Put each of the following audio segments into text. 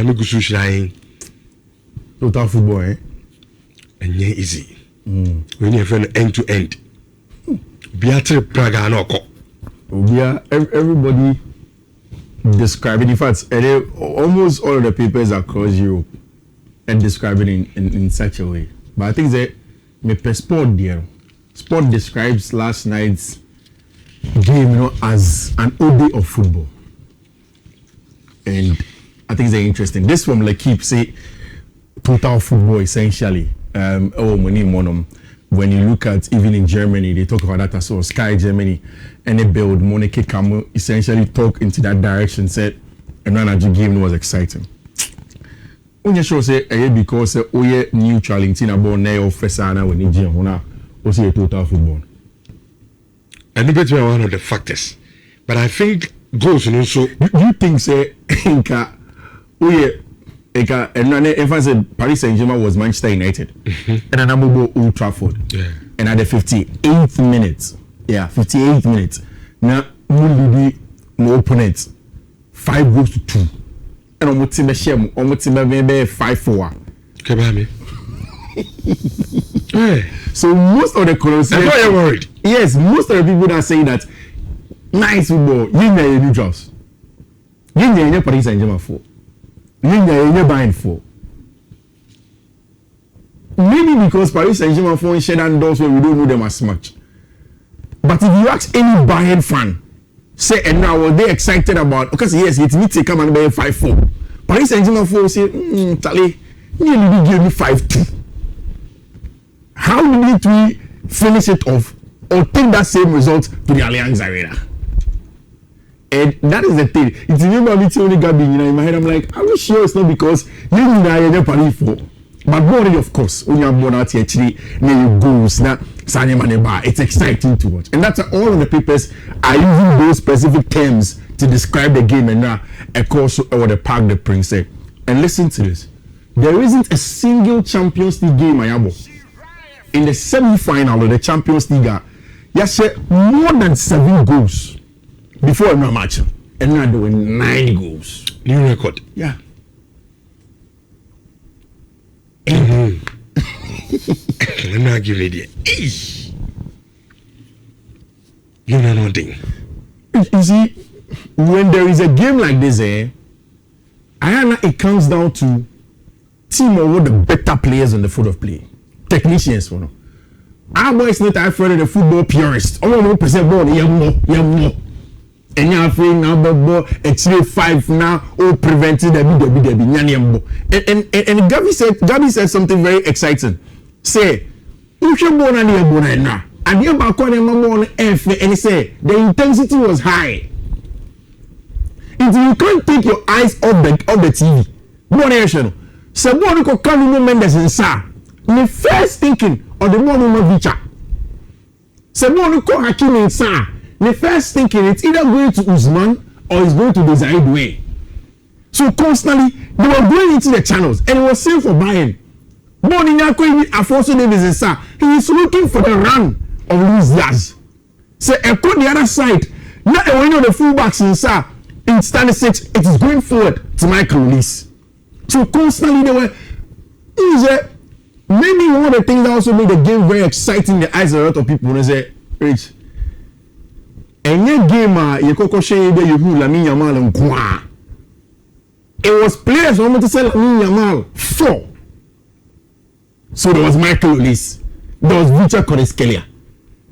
nyame gusu shine total football and easy when you friend end to end Beatrice Praga no ko everybody describing, in fact, almost all of the papers across Europe and describing in such a way. But I think that me per sport there, sport describes last night's game, as an OD of football, and I think it's interesting. This from L'Equipe say total football essentially. When you look at even in Germany, they talk about that as well. Sky Germany and they build Monike Camo essentially talk into that direction. Said another game was exciting. When you show say because oye neutral in Tina born now Fesana when you hona also a total football. And the better one of the factors, but I think goals and also you think say Inka oye. And if I said Paris Saint-Germain was Manchester United, and then I'm going to Old Trafford, and at the 58th minute, 58th minute, now we no opponent 5 goals to 2, and I'm going to share, I'm going to maybe 5-4. So most of the colossus, I thought you were worried. Yes, most of the people that say that nice football, you know new jobs, you know Paris Saint-Germain for. You're buying for. Maybe because Paris Saint-Germain for shed and doors where we don't know them as much. But if you ask any Bayern fan, say, and now were they excited about? Because yes, it's me to come and buy 5-4. Paris Saint-Germain for say, Tali, nearly give me 5-2. How did we finish it off or take that same result to the Allianz Arena? And that is the thing. It's remember me only Gabi in my head. I'm like, are we sure it's not because you need a Paris for? But more of course, when you're born out here, you goals now. It's exciting to watch, and that's all of the papers are using those specific terms to describe the game. And now, of course, or the Parc des Princes. And listen to this: there isn't a single Champions League game in the semi-final of the Champions League. Yes, more than 7 goals. Before a match, and now doing 9 goals. New record. Yeah. I'm not giving it. You know nothing. You see, when there is a game like this, it comes down to team or the better players on the field of play, technicians. Our boys not afraid of the football purist. Oh, 1% ball, yeah. And you're afraid now, but it's 5 now, or prevented the and Gabi said something very exciting. Say, if you're born and you're born now, and you're back on F, and he said the intensity was high. If you can't take your eyes off the TV, born so born ko Kalu Mendes and Sa, the first thinking of the one Vicha. So born ko Hakim and Sa. The first thinking it's either going to Usman or it's going to Desiree Doué. So constantly they were going into the channels, and it was same for Bayern. Born in Yakwe Afonso Davies and Sa, he is looking for the run of Luis Diaz. So on the other side, now when the fullbacks in Sa in standing 6, it is going forward to Michael Release. So constantly they were maybe one of the things that also made the game very exciting in the eyes of a lot of people when they say, Rich. Any game you koko shey be you Lamine Yamal nkwa. It was players who wanted to sell Lamine Yamal 4. So there was Michael Olise, there was Victor Koreskelia,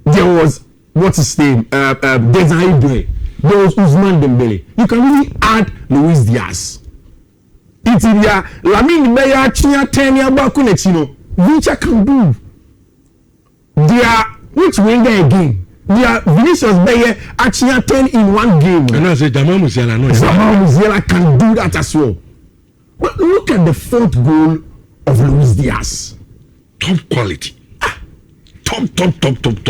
there was what's his name, Desiree Doué, there was Ousmane Dembele. You can really add Luis Diaz. It's Lamine Beya Chinya 10 year back on it, Victor can do. They are which winger again? Yeah, Vinicius Bayer actually 10 in one game. And I say Jamal Musiala can do that as well. But look at the 4th goal of Luis Diaz. Top quality. Top.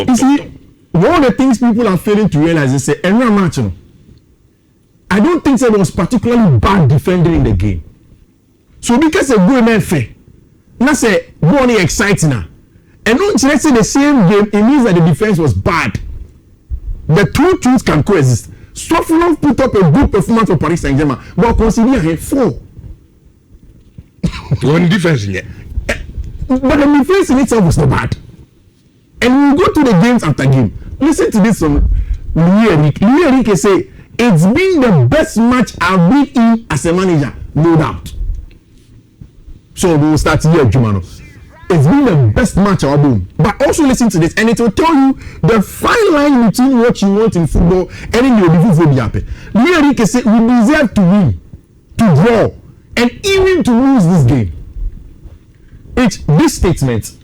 You see, one of the things people are failing to realize is say, I don't think there was particularly bad defending in the game. So because a goal man fair, now say go exciting now. And not let's say the same game, it means that the defense was bad. The two truths can coexist. Sofonov put up a good performance for Paris Saint-Germain, but consider him 4. One difference in it. But the defense in itself was not bad. And we go to the games after game. Listen to this from Louis Enrique say, it's been the best match I've been in as a manager, no doubt. So we will start here, Jumano. It's been the best match I've been. But also listen to this, and it will tell you the fine line between what you want in football and in your division. Louis Enrique say, we deserve to win, to draw, and even to lose this game. This statement,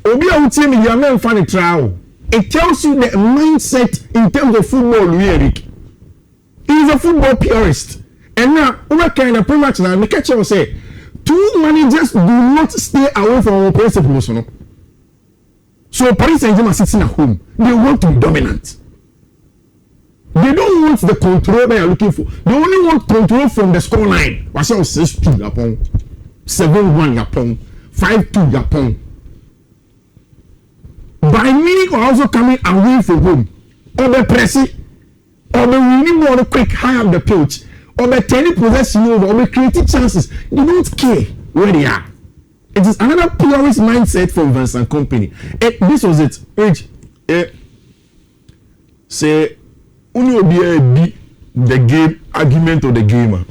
Obi Awutemi, you are not fan trial. It tells you the mindset in terms of football. Louis Enrique, he is a football purist, and now we kind of pretty much now. The catcher will say, two managers do not stay away from our principles. No? So Paris Saint-Germain sitting at home, they want to be dominant. They don't want the control they are looking for. They only want control from the scoreline. What's your 6-2 Japan, 7-1 Japan, 5-2 Japan. By Munich are also coming away from home, or the pressing, or the winning more quick high up the pitch, or the turning possession over, or the creating chances. They don't care where they are. It is another purist mindset from Vincent Kompany. This was it. Say, only be the game argument of the gamer.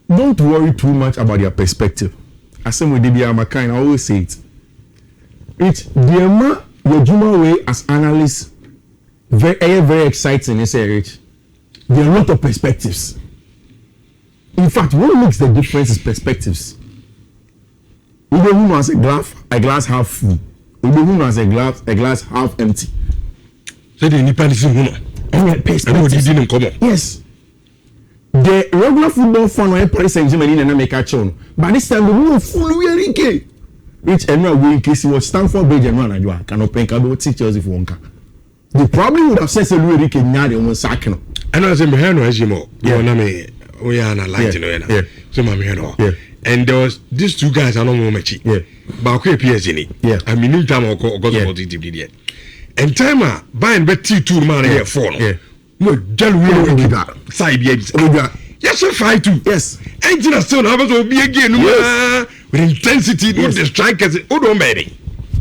Don't worry too much about their perspective. As some with DBA kind, I always say it. It's the Yojuma way as analysts, very exciting. They say, Rich, there are a lot of perspectives. In fact, what makes the difference is perspectives. We don't know as a glass half full. We don't know as a glass half empty. So the independence and perspectives. Yes. The regular football fan where Paris Saint-Germain in America chon. But this time the move full Enrique. Which anyway we in case he was Stanford Bridge and run and you cannot pay cabo teachers if one can. They probably would have said Louis Enrique nyade on sakino. And I say me hear no ejimo. You know me we are not light no. So my hear no. And there was these two guys I don't know much. But okay PSG ni. I mean in time go about it. And time Bayern bet T2 man here 4 no. No Louis Enrique side yes 5-2. Yes. Engine still have to be again with intensity, not the strikers. Oh, don't marry.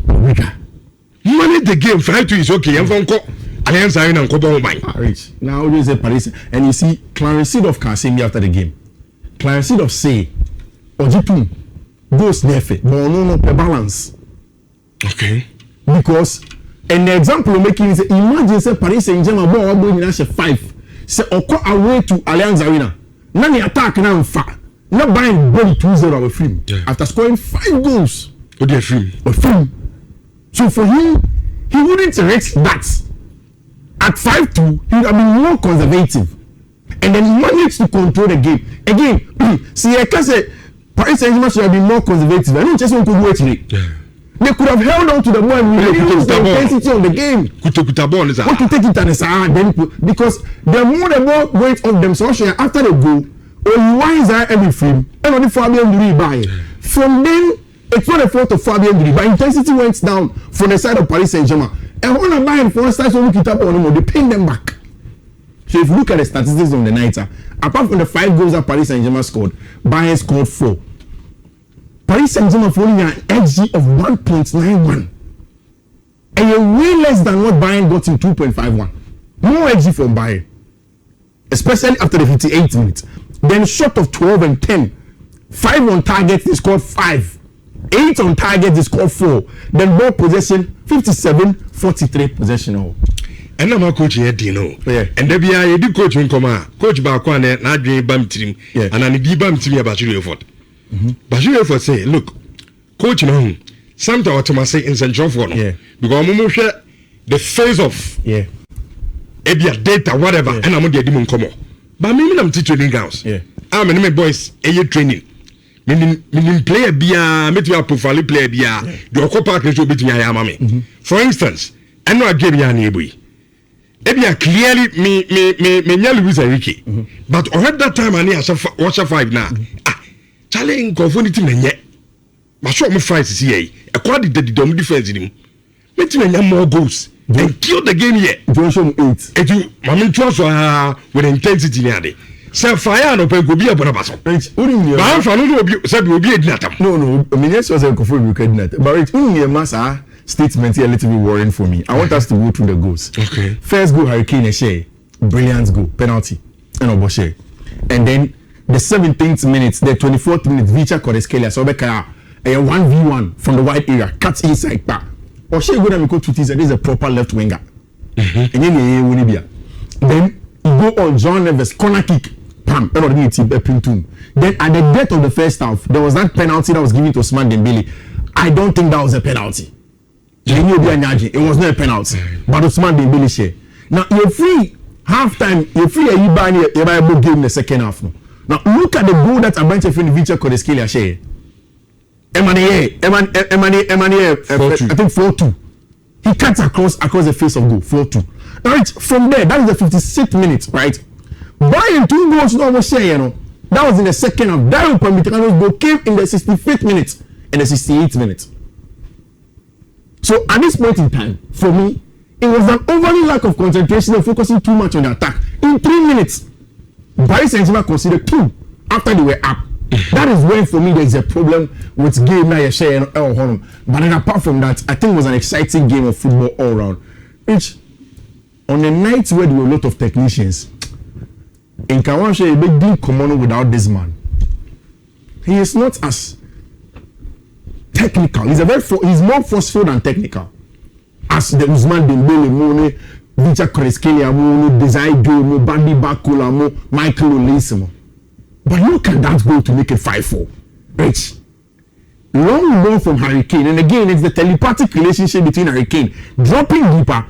Manage the game. 5-2 is okay. I'm from Alliance Arena and Copa Mine. Rich. Now you say Paris, and you see Clarence Seedorf can say me after the game. Clarence Seedorf say, Ojipum goes nefe, but no balance. Okay. Because an example of making is imagine say Paris Saint-Germain ball going in 5. Say Oko away to Alliance Arena. Nani attack now far. Not buying goal 2-0 away from after scoring 5 goals. What do film? So for him, he wouldn't rate that. At 5-2, he would have been more conservative. And then he managed to control the game. Again, see, I can say Paris Saint-Germain should have been more conservative. I don't just want to wait. They could have held on to the ball and reduced the intensity of the game. What to take it and then because the more weight of them, so after the goal, why is that every frame? And only Fabian Louis by. From then, it's not a fault of Fabian Louis, but intensity went down from the side of Paris Saint-Germain. And when I buy for instance, when we look it up on them, they pay them back. So if you look at the statistics on the night, apart from the 5 goals that Paris Saint-Germain scored, Bayern scored 4. Paris Saint-Germain only an XG of 1.91. And you're way less than what Bayern got in 2.51. More XG from Bayern. Especially after the 58 minutes. Then shot of 12 and 10. 5 on target, they scored 5. 8 on target, they scored 4. Then ball possession, 57-43 possession. And I'm a coach here, Dino. And there be a coach in Koma. Coach Bakwane, and I dream bam team. And I need bam team about you effort. But you ever say, look, coach, no, sometimes what I say in St. John for because I'm share the phase of ebia data, whatever, and I'm going to do come. But maybe I'm teaching girls. I'm a boys, a training. Meaning player bia, meet your profile player bia, the Okopa can show between Yamame. For instance, I know I gave you an ebui. Ebia clearly me Louis Enrique. But already that time I need watch a 5 now. Challenge conformity yet. But show me 5 is here. According to the dom defense in him. Make him more goals and kill the game here. Joshua 8. And you, Mamma Joshua with intensity near Se fire no pen go be abona baso. Ba fa no obi se be obi edinatam. No, I mean yes was a kofo be edinatam. But it masa statement here a little bit worrying for me. I want us to go through the goals. Okay. First goal Hurricane a share, brilliant goal, penalty, and Oboshe. And then the 17th minute, the 24th minute, Vicha Kodeskelia, so Beka a 1v1 from the wide area, cuts inside back. Oshe go down go to this is a proper left winger. And then you go on John Neves corner kick, pam, then at the death of the first half, there was that penalty that was given to Ousmane Dembele. I don't think that was a penalty. It was not a penalty, but Ousmane Dembele share. Now you're free halftime, you're free a Ibani game in the second half. Now look at the goal that Abranche Vicha Kodeskelia share. Emmanuel, I think 4-2. He cuts across the face of goal, 4-2. Right, from there, that is the 56th minute, right? Bayern 2 goals no almost share, you know. That was in the second half. Dario Upamecano's goal came in the 65th minute and the 68th minute. So at this point in time, for me, it was an overly lack of concentration and focusing too much on the attack. In 3 minutes, Paris Saint-Germain considered 2 after they were up. That is when, for me, there is a problem with game now. Share but then apart from that, I think it was an exciting game of football all around. Which, on a night where there were a lot of technicians, in Kawanshe, a big deal common without this man. He is not as technical. He's more forceful than technical. As the Ousmane Dembele, Mone, Vicha Kodeskelia, Mone, Desire Mo, Bandi Bakula, Mo, Michael Olise. But look at that goal to make it 5-4. Right? Long ball from Hurricane. And again, it's the telepathic relationship between Hurricane dropping deeper,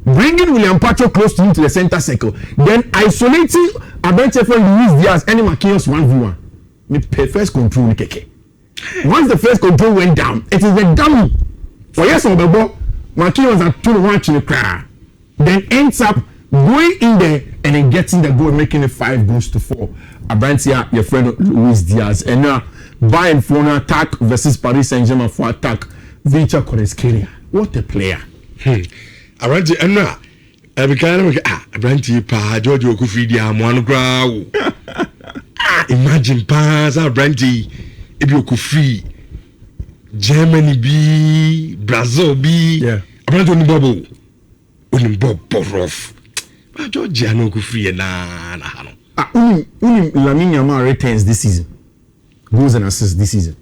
bringing William Pacho close to him to the center circle, then isolating Abranche Luis Diaz and Marquinhos 1v1. The first control. Once the first control went down, it is the dummy. For yes, on the ball, Marquinhos are 2-1 in the crowd. Then ends up going in there and then getting the goal, making it 5-4. Abrantia, your friend Luis Diaz, and now Bayern for an attack versus Paris Saint-Germain for attack. Vicha Kodeskelia, what a player! Abrantia, and now Abrantia, Pa George Okufidia, Monogra. Imagine Pass Abrantia, if you could free Germany B, Brazil B, Abrantia on bubble, on Bob Boroff. Georgia no could free na. Lamine Yamal returns this season. Goals and assists this season.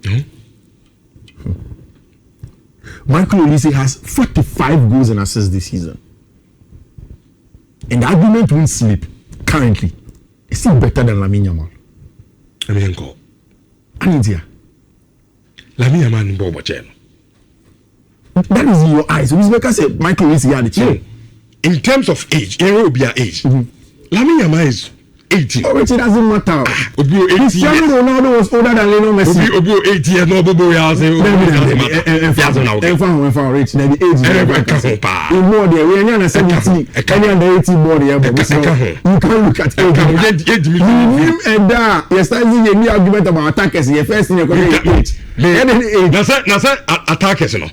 Michael Olise has 45 goals and assists this season. And the argument won't sleep currently. It's still better than Lamine Yamal. Lamine Yamal. Anidea. Lamine Yamal in Bobo Chen. That is in your eyes. Because say Michael Olise had the chair. In terms of age, Arabia age, Lamine Yamal is 18. Oh, it doesn't matter. Cristiano Ronaldo was older than Lionel Messi. Obi 8 years no bobo ya say. Rich na the age. In more there we are 17. Any under 18 more there but you can't look at age. And that you start seeing a new argument about attackers. Your first thing you're going to age. Na say attackers no.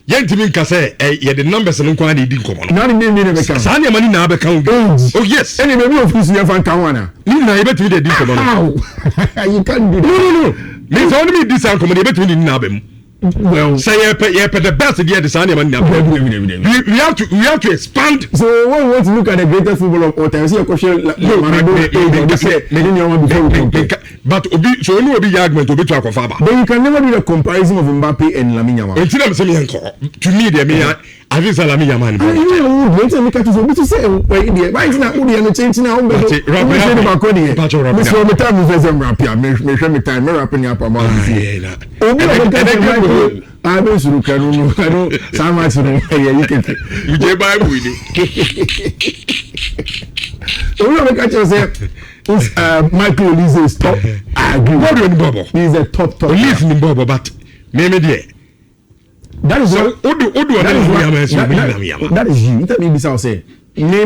Yentimi nka say ye the numbers no kwa na di nkomo no. Na the name be ka. Sa na mani na be ka. Oh yes. Any baby of course you fan kan wana. Ni na ye betimi de di nkomo no. You can't do that. No. Me so only this nkomo de betimi di na be mu. Well, say ye the best there the sa na mani na. We have to expand. So when we want to look at the greatest football of all time, see a question but obi so only obi argument obi to akofa ba. But you can never do the comparison of Mbappe and Lamine Yamal. To me they me I think Lamine Yamal. You say me catch so me say why is na odi no change na o be. So me time me say rap ya me time me rap ni apa ma. I be suru kanu no I don't so much no you can you dey Bible with it. We make catch say Michael Olise is top. I agree. He is a top. Olise in Bobo, but maybe there. That is so. That is you. Tell me this. I'll say. Okay.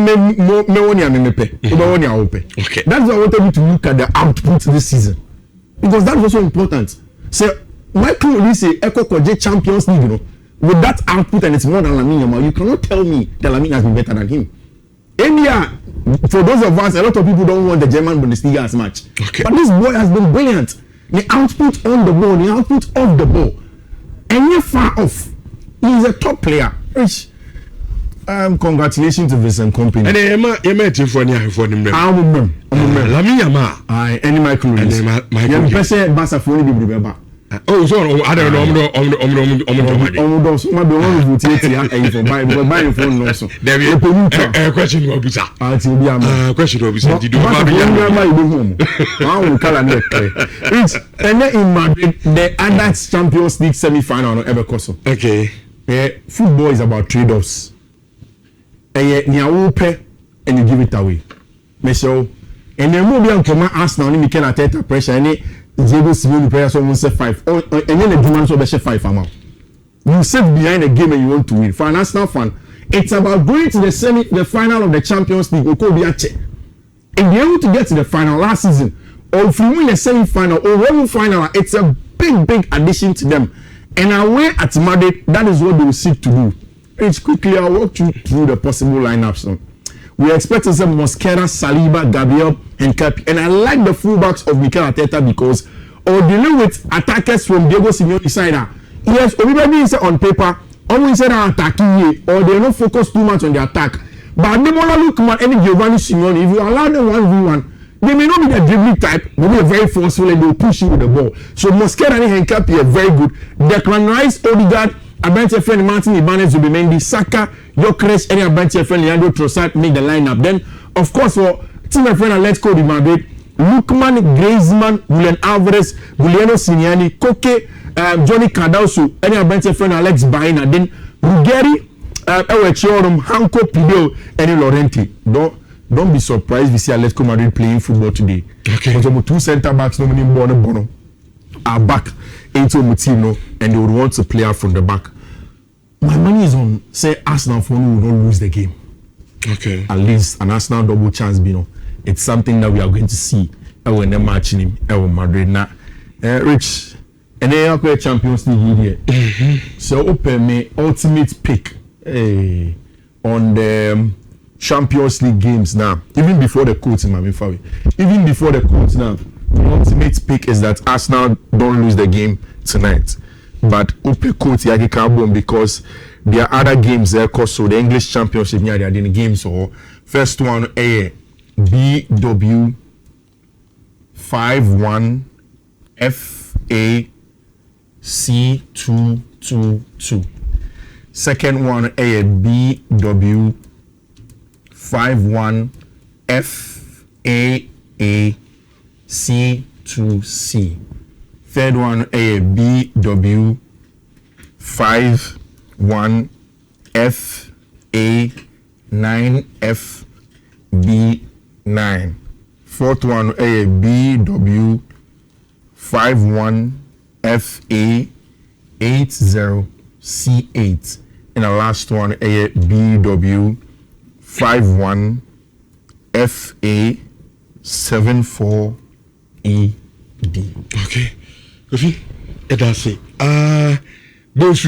That's why I wanted you to look at the output this season, because that's also important. So Michael Olise, Echo Koje Champions League, with that output and it's more than Lamine Yamal, you cannot tell me that Lamine has been better than him. India, For those of us, a lot of people don't want the German Bundesliga as much. Okay. But this boy has been brilliant. The output on the ball, the output off the ball. And you're far off. He's a top player. Congratulations to Vincent Kompany. And Emma for them. Lami Yama. Any Michael. Michael. Basa for the Oh, so I don't know. So my be one vote here and for buy phone also. There be a question will be sir. Question will be said. Did you home? And then in Madrid, the other Champions League semi-final no ever cost. Okay. Football is about trade-offs. And you give it away. And then movie on come Arsenal ni Mikel Arteta pressure and Diego Simeone player someone say 5 and then the demand so be 5 amount. You sit behind a game and you want to win. For an Arsenal fan, it's about going to the final of the Champions League. If you're able to get to the final last season, or if you win the semi-final or one final, it's a big addition to them. And away at Madrid, that is what they will seek to do. It's quickly, I'll walk you through the possible lineups. We expect to see Mosquera, Saliba, Gabriel, and Capi. And I like the fullbacks of Mikel Arteta because, or dealing with attackers from Diego Simeone's side. Yes, everybody is on paper, always said attacking, or they don't focus too much on the attack. But they want to look at any Giovanni Simeone. If you allow them 1v1, they may not be the dribbling type, but they are very forceful and they'll push you with the ball. So Mosquera and Capi are very good. Declan Rice, Odegaard, Abante friend Martin Ibanez, Zubimendi, Saka, Gyökeres, any Abante friend Leandro Trossard make the lineup. Then, of course, for team friend Atletico de Madrid, Lookman, Griezmann, Julian Alvarez, Giuliano Signani, Koke, Johnny Cardoso, any Abante friend Alex Baena, then Ruggeri, Ewechorum, Hanko Pideo, and Laurenti. Don't be surprised we see Atletico Madrid playing football today. Okay. Because two center backs, no many Bono, are back into Moutinho and they would want to play out from the back. My money is on, say, Arsenal for me will not lose the game. Okay. At least an Arsenal double chance, it's something that we are going to see when they're matching him Madrid. Now, Rich, and they are playing Champions League here. So, open me ultimate pick on the Champions League games now. Even before the quotes in my Fawi. Even before the quotes now. The ultimate pick is that Arsenal don't lose the game tonight. But Upe quote Yagi Carbon because there are other games there because so the English Championship near they are doing the games. So first one BW 5-1 FAC222. Second one BW 5-1 FAAC2C. Third one BW 5-1 FA9FB9. Fourth one BW 5-1 FA80C8. And the last one BW 5-1 FA74ED. Okay. Kofi, that's it. Both